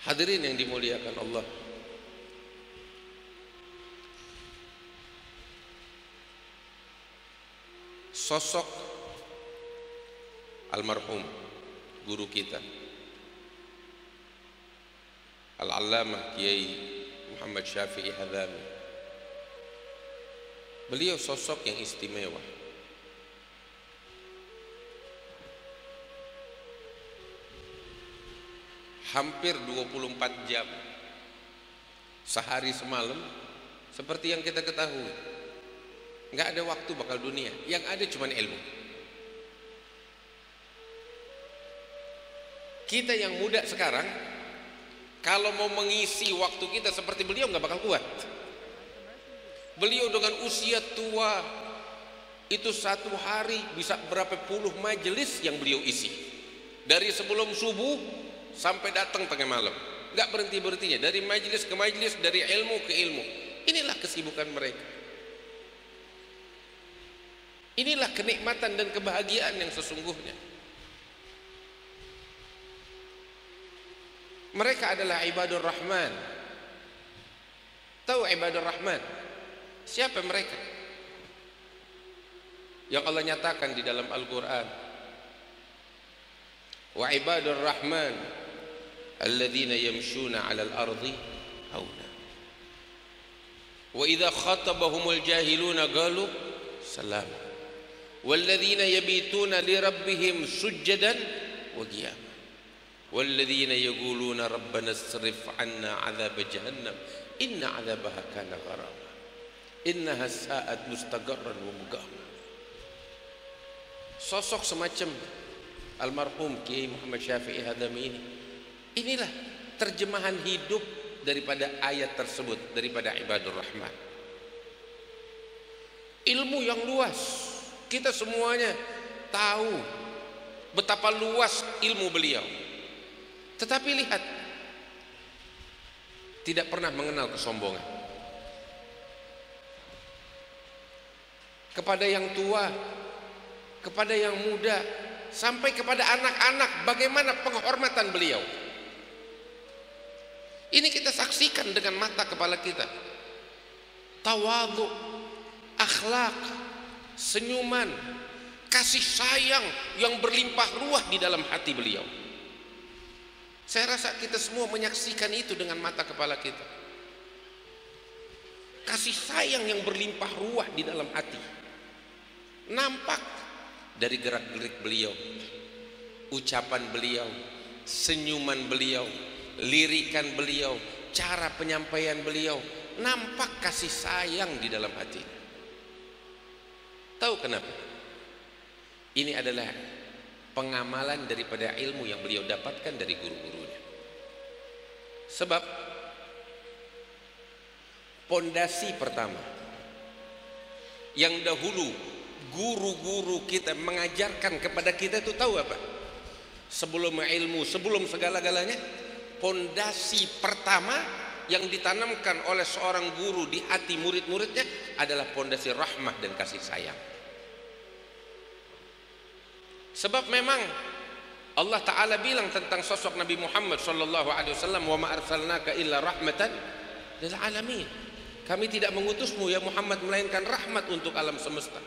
Hadirin yang dimuliakan Allah, sosok almarhum guru kita Al-Allamah Kiai Muhammad Syafi'i Hadzami, beliau sosok yang istimewa. Hampir 24 jam sehari semalam, seperti yang kita ketahui, nggak ada waktu bakal dunia, yang ada cuma ilmu. Kita yang muda sekarang kalau mau mengisi waktu kita seperti beliau nggak bakal kuat. Beliau dengan usia tua itu satu hari bisa berapa puluh majelis yang beliau isi, dari sebelum subuh sampai datang tengah malam, nggak berhentinya, dari majelis ke majelis, dari ilmu ke ilmu. Inilah kesibukan mereka. Inilah kenikmatan dan kebahagiaan yang sesungguhnya. Mereka adalah ibadur rahman. Tahu ibadur rahman? Siapa mereka? Yang Allah nyatakan di dalam Al-Quran, wa ibadur rahman alladzina yamshuna 'alal ardi hauna wa idza khatabahumul jahiluna qalu salama walladzina yabituna li rabbihim sujjadan wa qiyama walladzina yaquluna rabbana isrif 'anna 'adzab jahannam inna 'adzabaha kana gharama innaha sa'at mustaqarran wa muqama. Sosok semacam almarhum Kiai Muhammad Syafi'i Hadzami ini, inilah terjemahan hidup daripada ayat tersebut, daripada ibadur rahman. Ilmu yang luas, kita semuanya tahu betapa luas ilmu beliau, tetapi lihat, tidak pernah mengenal kesombongan. Kepada yang tua, kepada yang muda, sampai kepada anak-anak, bagaimana penghormatan beliau. Ini kita saksikan dengan mata kepala kita. Tawadhu, akhlak, senyuman, kasih sayang yang berlimpah ruah di dalam hati beliau. Saya rasa kita semua menyaksikan itu dengan mata kepala kita. Kasih sayang yang berlimpah ruah di dalam hati. Nampak dari gerak-gerik beliau, ucapan beliau, senyuman beliau, lirikan beliau, cara penyampaian beliau, nampak kasih sayang di dalam hati. Tahu kenapa? Ini adalah pengamalan daripada ilmu yang beliau dapatkan dari guru-gurunya. Sebab pondasi pertama yang dahulu guru-guru kita mengajarkan kepada kita itu tahu apa? Sebelum ilmu, sebelum segala-galanya, pondasi pertama yang ditanamkan oleh seorang guru di hati murid-muridnya adalah pondasi rahmah dan kasih sayang. Sebab memang Allah Ta'ala bilang tentang sosok Nabi Muhammad sallallahu alaihi wasallam, wa ma arsalnaka illa rahmatan lil alamin. Kami tidak mengutusmu ya Muhammad melainkan rahmat untuk alam semesta.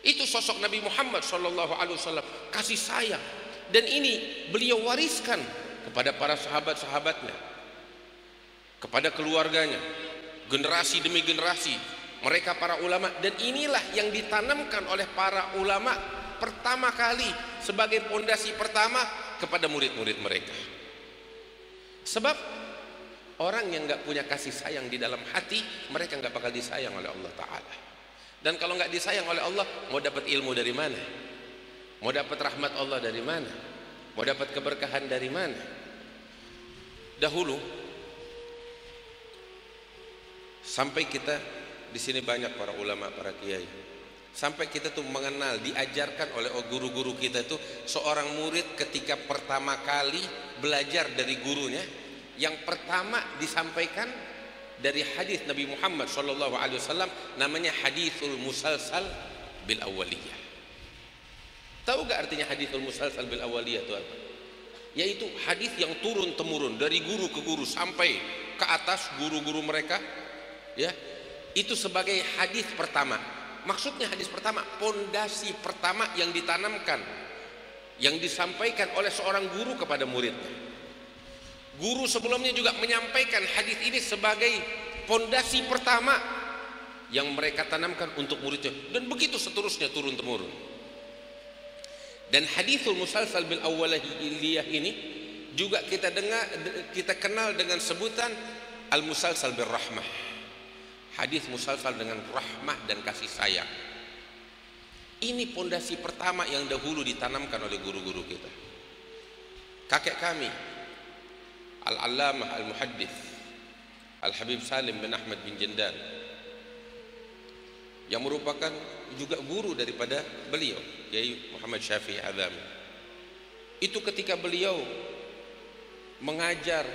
Itu sosok Nabi Muhammad sallallahu alaihi wasallam, kasih sayang, dan ini beliau wariskan kepada para sahabat-sahabatnya, kepada keluarganya, generasi demi generasi, mereka para ulama, dan inilah yang ditanamkan oleh para ulama pertama kali sebagai pondasi pertama kepada murid-murid mereka. Sebab orang yang nggak punya kasih sayang di dalam hati, mereka nggak bakal disayang oleh Allah Ta'ala. Dan kalau nggak disayang oleh Allah, mau dapat ilmu dari mana? Mau dapat rahmat Allah dari mana? Mau dapat keberkahan dari mana? Dahulu sampai kita di sini banyak para ulama, para kiai. Sampai kita tuh mengenal, diajarkan oleh guru-guru kita itu, seorang murid ketika pertama kali belajar dari gurunya, yang pertama disampaikan dari hadis Nabi Muhammad sallallahu alaihi wasallam, namanya hadithul musalsal bil awwaliyah. Tahu gak artinya hadithul musalsal bil awwaliyah itu apa? yaitu hadis yang turun temurun dari guru ke guru sampai ke atas guru-guru mereka, ya, itu sebagai hadis pertama. Maksudnya hadis pertama, pondasi pertama yang ditanamkan, yang disampaikan oleh seorang guru kepada muridnya. Guru sebelumnya juga menyampaikan hadis ini sebagai pondasi pertama yang mereka tanamkan untuk muridnya, dan begitu seterusnya turun temurun. Dan hadithul musalsal bil awwaliyah ini juga kita kenal dengan sebutan al musalsal bil rahmah. Hadis musalsal dengan rahmah dan kasih sayang. Ini pondasi pertama yang dahulu ditanamkan oleh guru-guru kita. Kakek kami Al-Allamah Al-Muhaddits Al-Habib Salim bin Ahmad bin Jendan, yang merupakan juga guru daripada beliau, Kiai Muhammad Syafi'i Adzami. Itu ketika beliau mengajar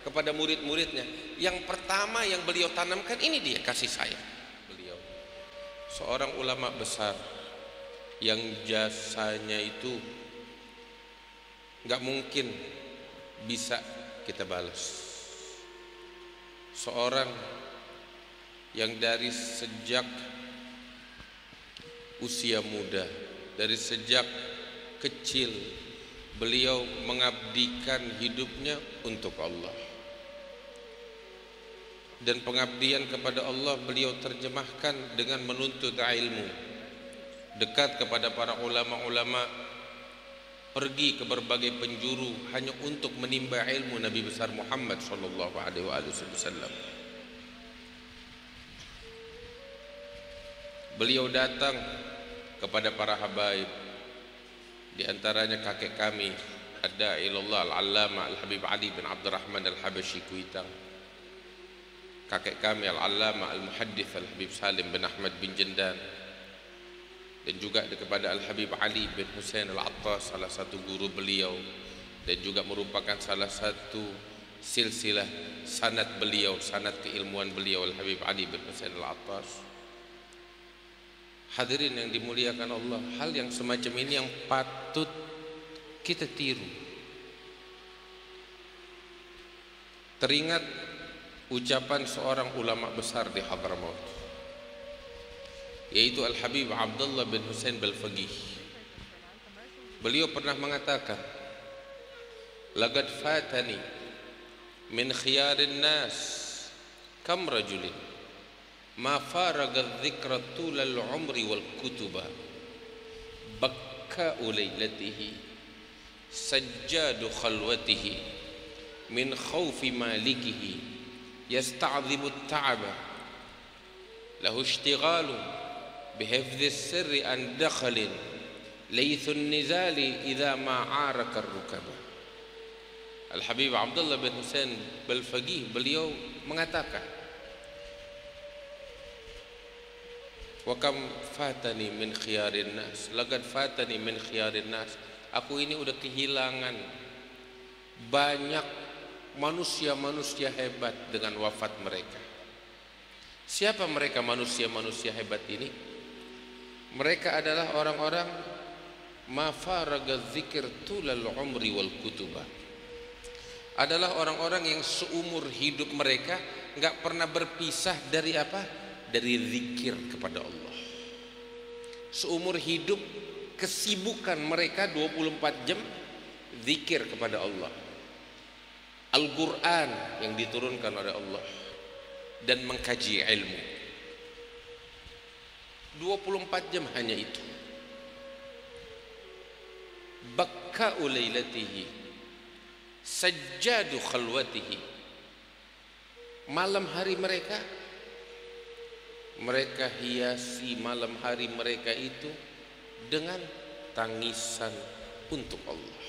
kepada murid-muridnya, yang pertama yang beliau tanamkan ini dia, kasih sayang. Beliau seorang ulama besar yang jasanya itu nggak mungkin bisa kita balas. Seorang yang dari sejak usia muda, dari sejak kecil beliau mengabdikan hidupnya untuk Allah. Dan pengabdian kepada Allah beliau terjemahkan dengan menuntut ilmu, dekat kepada para ulama-ulama, pergi ke berbagai penjuru hanya untuk menimba ilmu Nabi besar Muhammad sallallahu alaihi wasallam. Beliau datang kepada para habaib, di antaranya kakek kami ad-da'ilallah al-allamah al-habib Ali bin Abdurrahman al-Habashi Kuitang, kakek kami al-allamah al-muhaddits al-habib Salim bin Ahmad bin Jendan, dan juga kepada al-habib Ali bin Husain al-Attas, salah satu guru beliau dan juga merupakan salah satu silsilah sanad beliau, sanad keilmuan beliau, al-habib Ali bin Husain al-Attas. Hadirin yang dimuliakan Allah, hal yang semacam ini yang patut kita tiru. Teringat ucapan seorang ulama besar di Hadramaut, yaitu Al-Habib Abdullah bin Husain Balfaqih. Beliau pernah mengatakan, laqad fatani min khiyarin nas kam rajulin ma faraga dzikra tulal umri wal kutuba bakka lailatihi sajjadu khalwatihi min khawfi malikihi yasta'dhibu at-ta'aba lahu ishtighalu bihifdhi as-sirri an dakhalin laythu an-nizali idza ma 'araka ar-rukaba. Al-Habib Abdullah bin Husain Balfaqih beliau mengatakan, wa kam fatani min khiyarin nas, laqad fatani min khiyarin nas, aku ini udah kehilangan banyak manusia-manusia hebat dengan wafat mereka. Siapa mereka manusia-manusia hebat ini? Mereka adalah orang-orang ma faraga dzikr tulal umri wal kutubah, adalah orang-orang yang seumur hidup mereka enggak pernah berpisah dari apa? Dari zikir kepada Allah. Seumur hidup kesibukan mereka 24 jam zikir kepada Allah, Al-Quran yang diturunkan oleh Allah, dan mengkaji ilmu. 24 jam hanya itu. Bakka'u lailatihi sajjadu khalwatihi, malam hari mereka hiasi malam hari mereka itu dengan tangisan untuk Allah.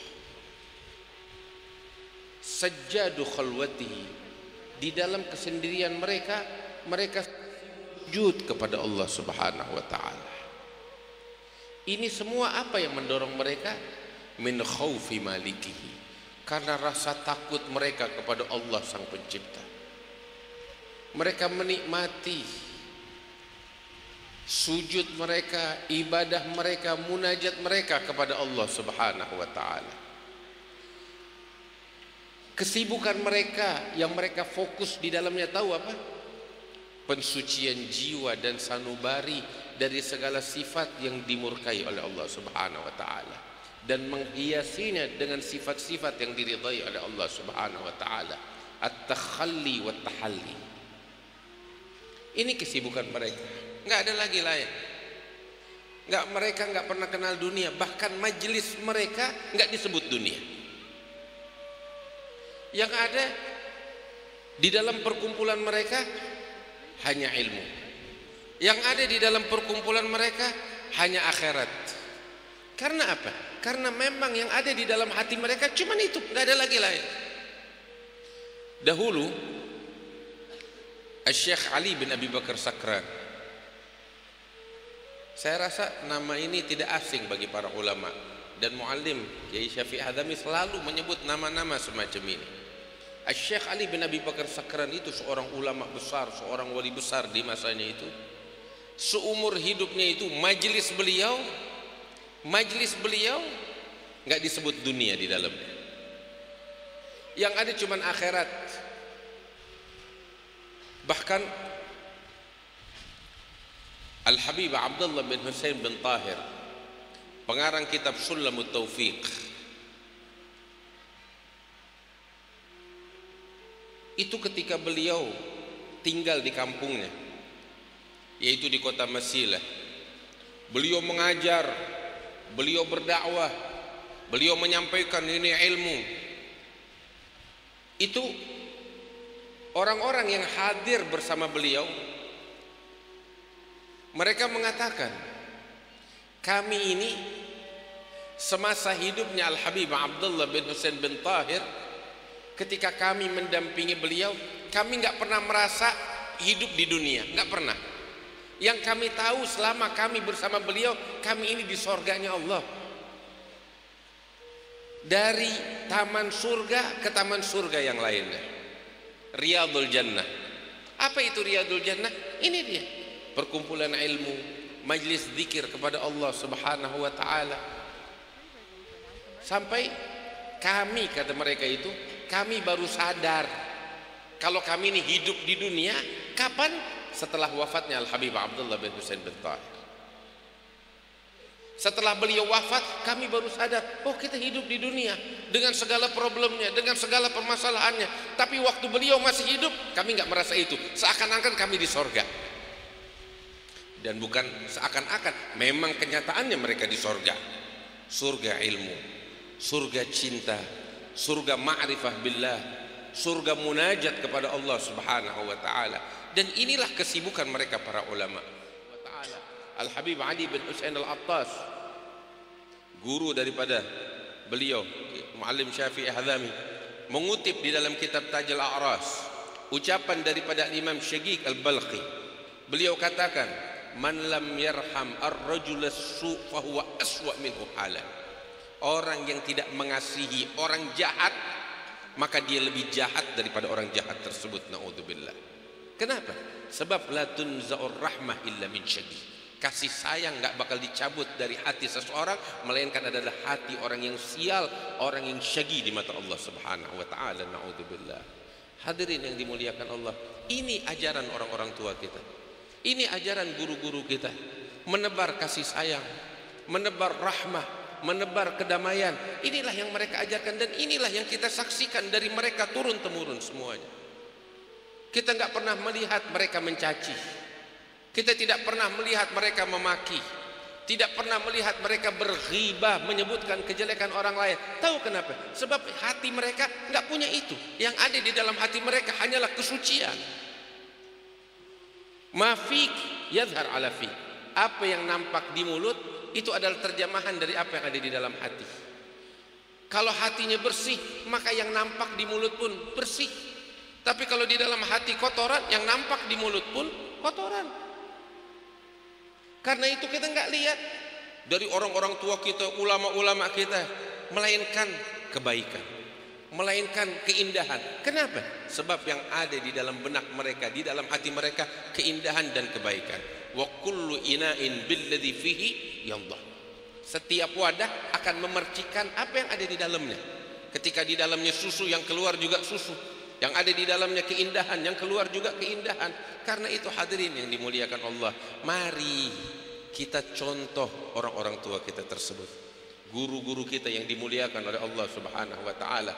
Sajjadu khalwatihi, di dalam kesendirian mereka sujud kepada Allah Subhanahu wa taala. Ini semua apa yang mendorong mereka? Min khaufi malikihi, karena rasa takut mereka kepada Allah Sang Pencipta. Mereka menikmati sujud mereka, ibadah mereka, munajat mereka kepada Allah Subhanahu wa taala. Kesibukan mereka yang mereka fokus di dalamnya tahu apa? Pensucian jiwa dan sanubari dari segala sifat yang dimurkai oleh Allah Subhanahu wa taala, dan menghiasinya dengan sifat-sifat yang diridhai oleh Allah Subhanahu wa taala. At-takhalli wa tahalli. Ini kesibukan mereka. Enggak ada lagi lain. Mereka enggak pernah kenal dunia, bahkan majelis mereka enggak disebut dunia. Yang ada di dalam perkumpulan mereka hanya ilmu. Yang ada di dalam perkumpulan mereka hanya akhirat. Karena apa? Karena memang yang ada di dalam hati mereka cuma itu, enggak ada lagi lain. Dahulu Syekh Ali bin Abi Bakar Sakran, saya rasa nama ini tidak asing bagi para ulama, dan muallim Kiai Syafi'i Hadami selalu menyebut nama-nama semacam ini. Syekh Ali bin Abi Bakar Sakran itu seorang ulama besar, seorang wali besar di masanya itu. Seumur hidupnya itu majelis beliau nggak disebut dunia di dalamnya. Yang ada cuma akhirat. Bahkan Al-Habib Abdullah bin Husain bin Tahir, pengarang kitab Sulamut Taufiq, itu ketika beliau tinggal di kampungnya, yaitu di kota Masilah, beliau mengajar, beliau berdakwah, beliau menyampaikan ini ilmu. Itu orang-orang yang hadir bersama beliau, mereka mengatakan, kami ini semasa hidupnya Al-Habib Abdullah bin Husain bin Tahir, ketika kami mendampingi beliau, kami nggak pernah merasa hidup di dunia, nggak pernah. Yang kami tahu selama kami bersama beliau, kami ini di surganya Allah. Dari taman surga ke taman surga yang lainnya, Riyadul Jannah. Apa itu Riyadul Jannah? Ini dia, perkumpulan ilmu, majlis zikir kepada Allah Subhanahu wa taala. Sampai kami, kata mereka itu, kami baru sadar kalau kami ini hidup di dunia kapan? Setelah wafatnya Al-Habib Abdullah bin Husain bin Tahir. Setelah beliau wafat, kami baru sadar, oh kita hidup di dunia dengan segala problemnya, dengan segala permasalahannya. Tapi waktu beliau masih hidup, kami nggak merasa itu. Seakan-akan kami di sorga. Dan bukan seakan-akan, memang kenyataannya mereka di sorga. Surga ilmu, surga cinta, surga ma'rifah billah, surga munajat kepada Allah Subhanahu wa taala. Dan inilah kesibukan mereka para ulama. Al-Habib Ali bin Husain Al-Attas, guru daripada beliau, muallim Syafi'i Hadami, mengutip di dalam kitab Tajul A'ras ucapan daripada Imam Syaqiq Al-Balqi. Beliau katakan, man lam yarham ar-rajul as-su' fa huwa aswa minhu halan. Orang yang tidak mengasihi orang jahat, maka dia lebih jahat daripada orang jahat tersebut. Naudzubillah. Kenapa? Sebab la tunza'ur rahmah illa min syaqi. Kasih sayang nggak bakal dicabut dari hati seseorang, melainkan adalah hati orang yang sial, orang yang syaqi di mata Allah Subhanahu wa taala. Naudzubillah. Hadirin yang dimuliakan Allah, ini ajaran orang-orang tua kita. Ini ajaran guru-guru kita. Menebar kasih sayang, menebar rahmah, menebar kedamaian. Inilah yang mereka ajarkan, dan inilah yang kita saksikan dari mereka turun-temurun semuanya. Kita nggak pernah melihat mereka mencaci. Kita tidak pernah melihat mereka memaki. Tidak pernah melihat mereka berghibah, menyebutkan kejelekan orang lain. Tahu kenapa? Sebab hati mereka nggak punya itu. Yang ada di dalam hati mereka hanyalah kesucian. Mafik yadhar ala fi. Apa yang nampak di mulut itu adalah terjemahan dari apa yang ada di dalam hati. Kalau hatinya bersih, maka yang nampak di mulut pun bersih. Tapi kalau di dalam hati kotoran, yang nampak di mulut pun kotoran. Karena itu kita nggak lihat dari orang-orang tua kita, ulama-ulama kita, melainkan kebaikan, melainkan keindahan. Kenapa? Sebab yang ada di dalam benak mereka, di dalam hati mereka, keindahan dan kebaikan. Wa kullu ina'in billadhi fihi yandah. Setiap wadah akan memercikan apa yang ada di dalamnya. Ketika di dalamnya susu, yang keluar juga susu. Yang ada di dalamnya keindahan, yang keluar juga keindahan. Karena itu hadirin yang dimuliakan Allah, mari kita contoh orang-orang tua kita tersebut, guru-guru kita yang dimuliakan oleh Allah Subhanahu wa taala.